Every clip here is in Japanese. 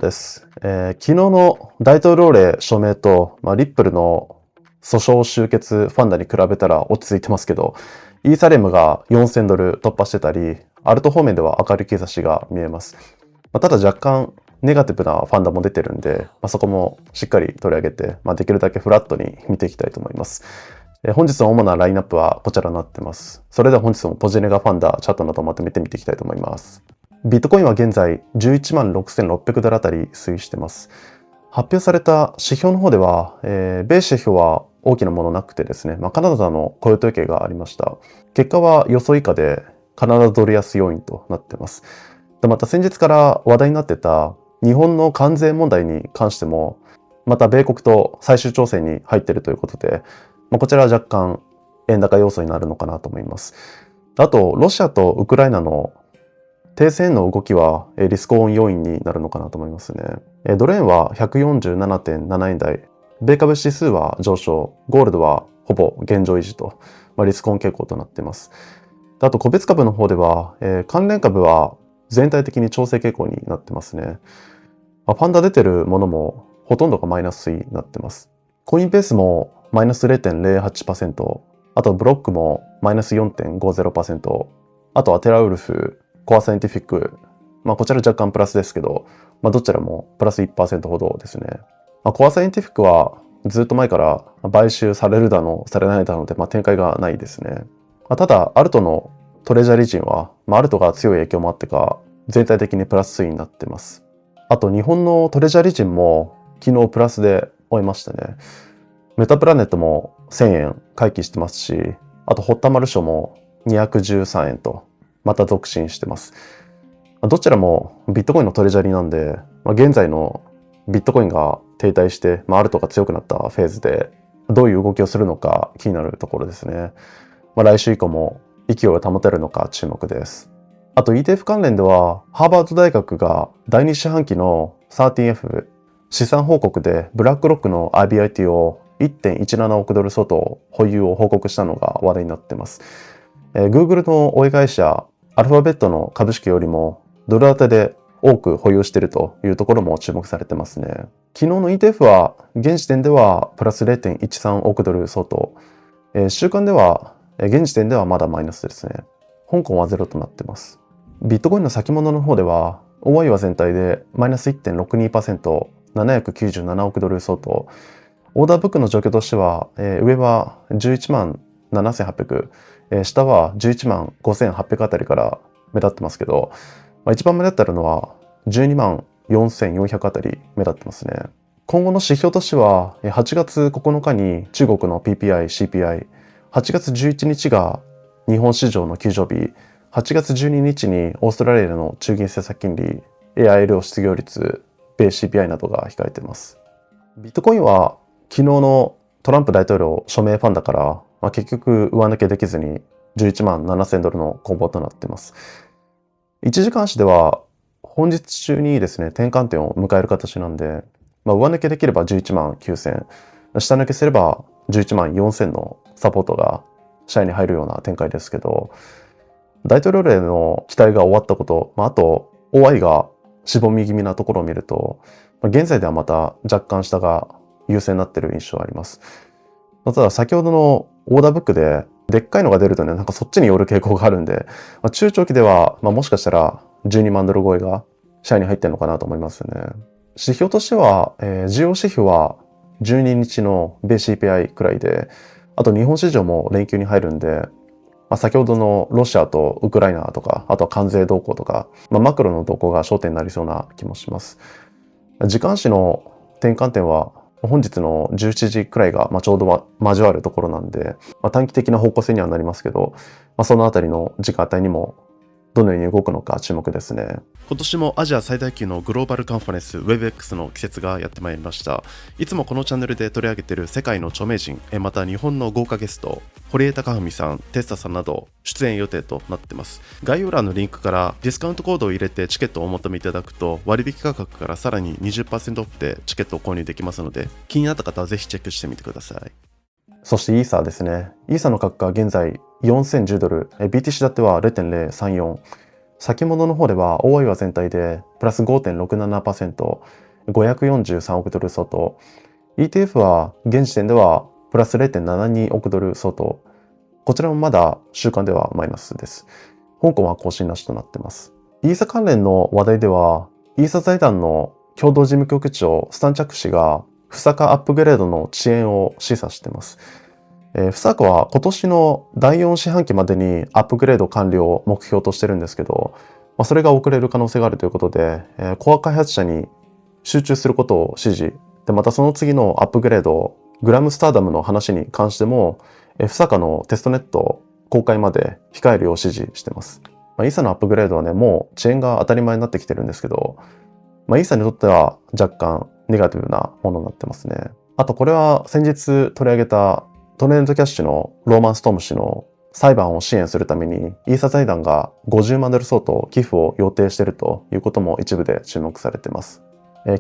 です。昨日の大統領令署名と、リップルの訴訟終結ファンダに比べたら落ち着いてますけど、イーサレムが$4000突破してたり、アルト方面では明るい兆しが見えます。ただ若干ネガティブなファンダも出てるんで、そこもしっかり取り上げて、できるだけフラットに見ていきたいと思います。本日の主なラインナップはこちらになってます。それでは本日もポジネガファンダチャートなどまとめてみていきたいと思います。ビットコインは現在$116,600あたり推移しています。発表された指標の方では、米指標は大きなものなくてですね、カナダの雇用統計がありました。結果は予想以下でカナダドル安要因となっています。また先日から話題になってた日本の関税問題に関しても、また米国と最終調整に入っているということで、こちらは若干円高要素になるのかなと思います。あと、ロシアとウクライナの停戦の動きはリスクオン要因になるのかなと思いますね。ドル円は 147.7 円台、米株指数は上昇、ゴールドはほぼ現状維持と、リスクオン傾向となっています。あと個別株の方では、関連株は全体的に調整傾向になってますね。ファンダ出てるものもほとんどがマイナスになってます。コインベースもマイナス 0.08%、あとブロックもマイナス 4.50%、あとはテラウルフ、コアサイエンティフィック、こちら若干プラスですけど、どちらもプラス 1% ほどですね。コアサイエンティフィックはずっと前から買収されるだの、されないだので、展開がないですね。ただ、アルトのトレジャリ陣は、アルトが強い影響もあってか、全体的にプラス推移になっています。あと、日本のトレジャリ陣も昨日プラスで終えましたね。メタプラネットも1000円回帰してますし、あと、ホッタマルショも213円と、また続伸してます。どちらもビットコインのトレジャリなんで、現在のビットコインが停滞して、アルトが強くなったフェーズで、どういう動きをするのか気になるところですね。来週以降も勢いを保てるのか注目です。あと ETF 関連では、ハーバード大学が第2四半期の 13F 資産報告でブラックロックの IBIT を$1.17 億相当保有を報告したのが話題になっています。Google の親会社アルファベットの株式よりもドル建てで多く保有しているというところも注目されてますね。昨日の ETF は現時点ではプラス 0.13 億ドル相当、週間では現時点ではまだマイナスですね。香港はゼロとなっています。ビットコインの先物の方では OI は全体でマイナス 1.62%、797億ドル相当。オーダーブックの状況としては、上は11万7800、下は11万5800あたりから目立ってますけど、一番目立ってるのは12万4400あたり目立ってますね。今後の指標としては、8月9日に中国の PPI、CPI、8月11日が日本市場の休場日、8月12日にオーストラリアの中銀政策金利、AILO 失業率、米 CPI などが控えています。ビットコインは昨日のトランプ大統領署名ファンだから、結局上抜けできずに11万7000ドルの攻防となっています。1時間足では本日中にですね、転換点を迎える形なんで、上抜けできれば11万9000、下抜けすれば11万4000のサポートが視野に入るような展開ですけど、大統領令の期待が終わったこと、あと OI がしぼみ気味なところを見ると、現在ではまた若干下が優勢になっている印象があります。ただ先ほどのオーダーブックででっかいのが出るとね、そっちに寄る傾向があるんで、中長期では、もしかしたら12万ドル超えが視野に入ってるのかなと思いますね。指標としては、需要指標は12日の米 CPI くらいで、あと日本市場も連休に入るんで、先ほどのロシアとウクライナとか、あとは関税動向とか、マクロの動向が焦点になりそうな気もします。時間足の転換点は本日の17時くらいがちょうど交わるところなんで、短期的な方向性にはなりますけど、そのあたりの時間帯にもどのように動くのか注目ですね。今年もアジア最大級のグローバルカンファレンス WebX の季節がやってまいりました。いつもこのチャンネルで取り上げている世界の著名人、また日本の豪華ゲスト、堀江貴文さん、テスタさんなど出演予定となっています。概要欄のリンクからディスカウントコードを入れてチケットをお求めいただくと、割引価格からさらに 20% オフでチケットを購入できますので、気になった方はぜひチェックしてみてください。そしてイーサーですね。イーサーの価格が現在4010ドル、BTC だっては 0.034。先物の方では OI は全体でプラス 5.67%、543億ドル相当。ETF は現時点ではプラス 0.72 億ドル相当。こちらもまだ週間ではマイナスです。香港は更新なしとなっています。イーサ関連の話題では、イーサ財団の共同事務局長スタンチャック氏が不作アップグレードの遅延を示唆しています。不作は今年の第4四半期までにアップグレード完了を目標としてるんですけど、それが遅れる可能性があるということで、コア開発者に集中することを指示。で、またその次のアップグレード、グラムスターダムの話に関しても、不作のテストネット公開まで控えるよう指示してます。イーサのアップグレードはね、もう遅延が当たり前になってきてるんですけど、イーサにとっては若干ネガティブなものになってますね。あとこれは先日取り上げたトレンドキャッシュのローマン・ストーム氏の裁判を支援するためにイーサ財団が50万ドル相当寄付を予定しているということも一部で注目されています。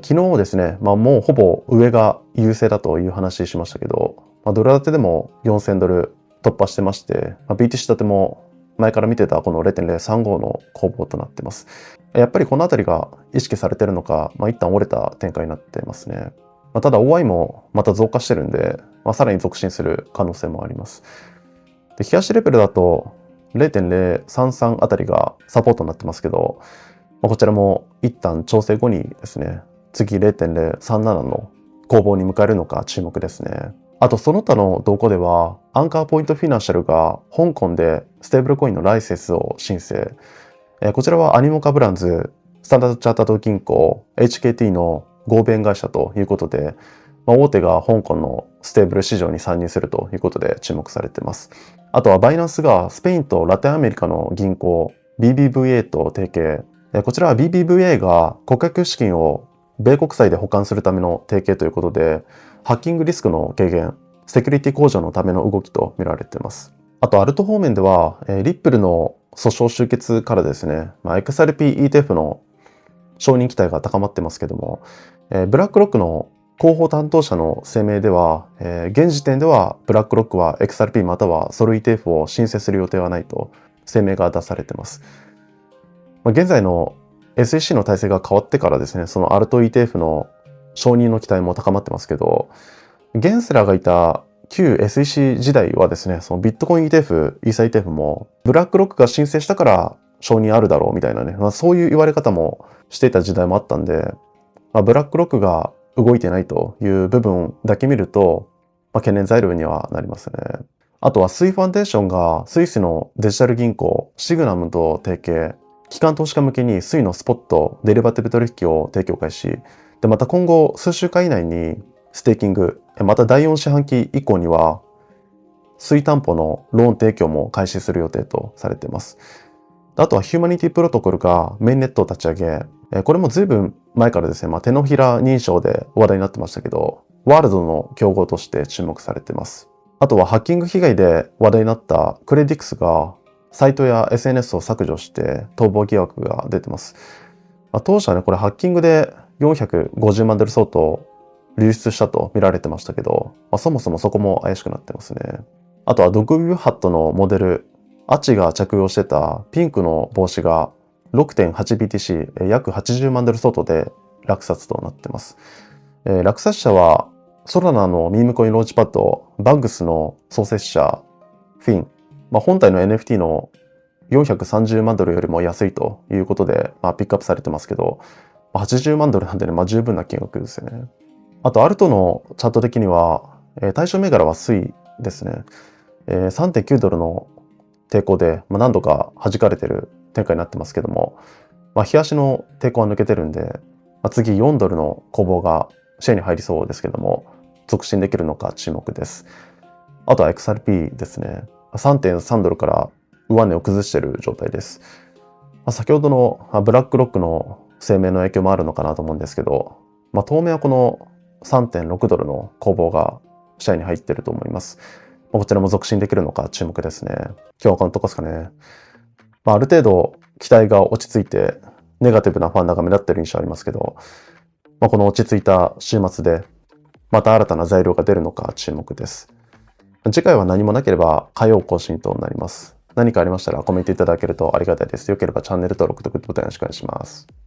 昨日ですね、もうほぼ上が優勢だという話しましたけど、ドル建てでも4000ドル突破してまして、BTC 建ても前から見てたこの 0.035 の攻防となっています。やっぱりこのあたりが意識されているのか、一旦折れた展開になっていますね。ただ OI もまた増加してるんで、さらに続伸する可能性もあります。で、冷やしレベルだと 0.033 あたりがサポートになってますけど、こちらも一旦調整後にですね、次 0.037 の攻防に迎えるのか注目ですね。あとその他の動向では、アンカーポイントフィナンシャルが香港でステーブルコインのライセンスを申請。こちらはアニモカブランズ、スタンダードチャータード銀行、HKT の合弁会社ということで、大手が香港のステーブル市場に参入するということで注目されています。あとはバイナンスがスペインとラテンアメリカの銀行 BBVA と提携。こちらは BBVA が顧客資金を米国債で保管するための提携ということで、ハッキングリスクの軽減、セキュリティ向上のための動きと見られています。あとアルト方面では、リップルの訴訟終結からですね、XRP-ETF の承認期待が高まってますけども、ブラックロックの広報担当者の声明では、現時点ではブラックロックは XRP またはソル ETF を申請する予定はないと声明が出されています。現在の SEC の体制が変わってからですね、そのアルト ETF の承認の期待も高まってますけど、ゲンスラーがいた旧 SEC 時代はですね、そのビットコイン ETF、イーサ ETF もブラックロックが申請したから承認あるだろうみたいなね、そういう言われ方もしていた時代もあったんで、ブラックロックが動いてないという部分だけ見ると、懸念材料にはなりますね。あとはスイファンデーションがスイスのデジタル銀行シグナムと提携、機関投資家向けにスイのスポット、デリバティブ取引を提供開始。で、また今後数週間以内にステーキング、また第4四半期以降には水担保のローン提供も開始する予定とされています。あとはヒューマニティプロトコルがメインネットを立ち上げ、これも随分前からですね、手のひら認証で話題になってましたけど、ワールドの競合として注目されています。あとはハッキング被害で話題になったクレディクスがサイトや SNS を削除して逃亡疑惑が出てます。当初はね、これハッキングで450万ドル相当流出したと見られてましたけど、そもそもそこも怪しくなってますね。あとはドッグビューハットのモデル、アチが着用してたピンクの帽子が 6.8BTC 約80万ドル相当で落札となってます。落札者はソラナのミームコインローンチパッド、バッグスの創設者、フィン、本体の NFT の430万ドルよりも安いということで、ピックアップされてますけど、80万ドルなんでね、十分な金額ですよね。あと、アルトのチャート的には、対象銘柄は水ですね。3.9 ドルの抵抗で、何度か弾かれてる展開になってますけども、日足の抵抗は抜けてるんで、次4ドルの攻防がシェアに入りそうですけども、続進できるのか注目です。あとは XRP ですね。3.3 ドルから上値を崩している状態です。先ほどのブラックロックの声明の影響もあるのかなと思うんですけど、当面はこの 3.6 ドルの攻防がシェアに入っていると思います。こちらも続進できるのか注目ですね。今日はこのとこですかね。ある程度期待が落ち着いてネガティブなファンダが目立っている印象ありますけど、この落ち着いた週末でまた新たな材料が出るのか注目です。次回は何もなければ火曜更新となります。何かありましたらコメントいただけるとありがたいです。よければチャンネル登録とグッドボタンよろしくお願いします。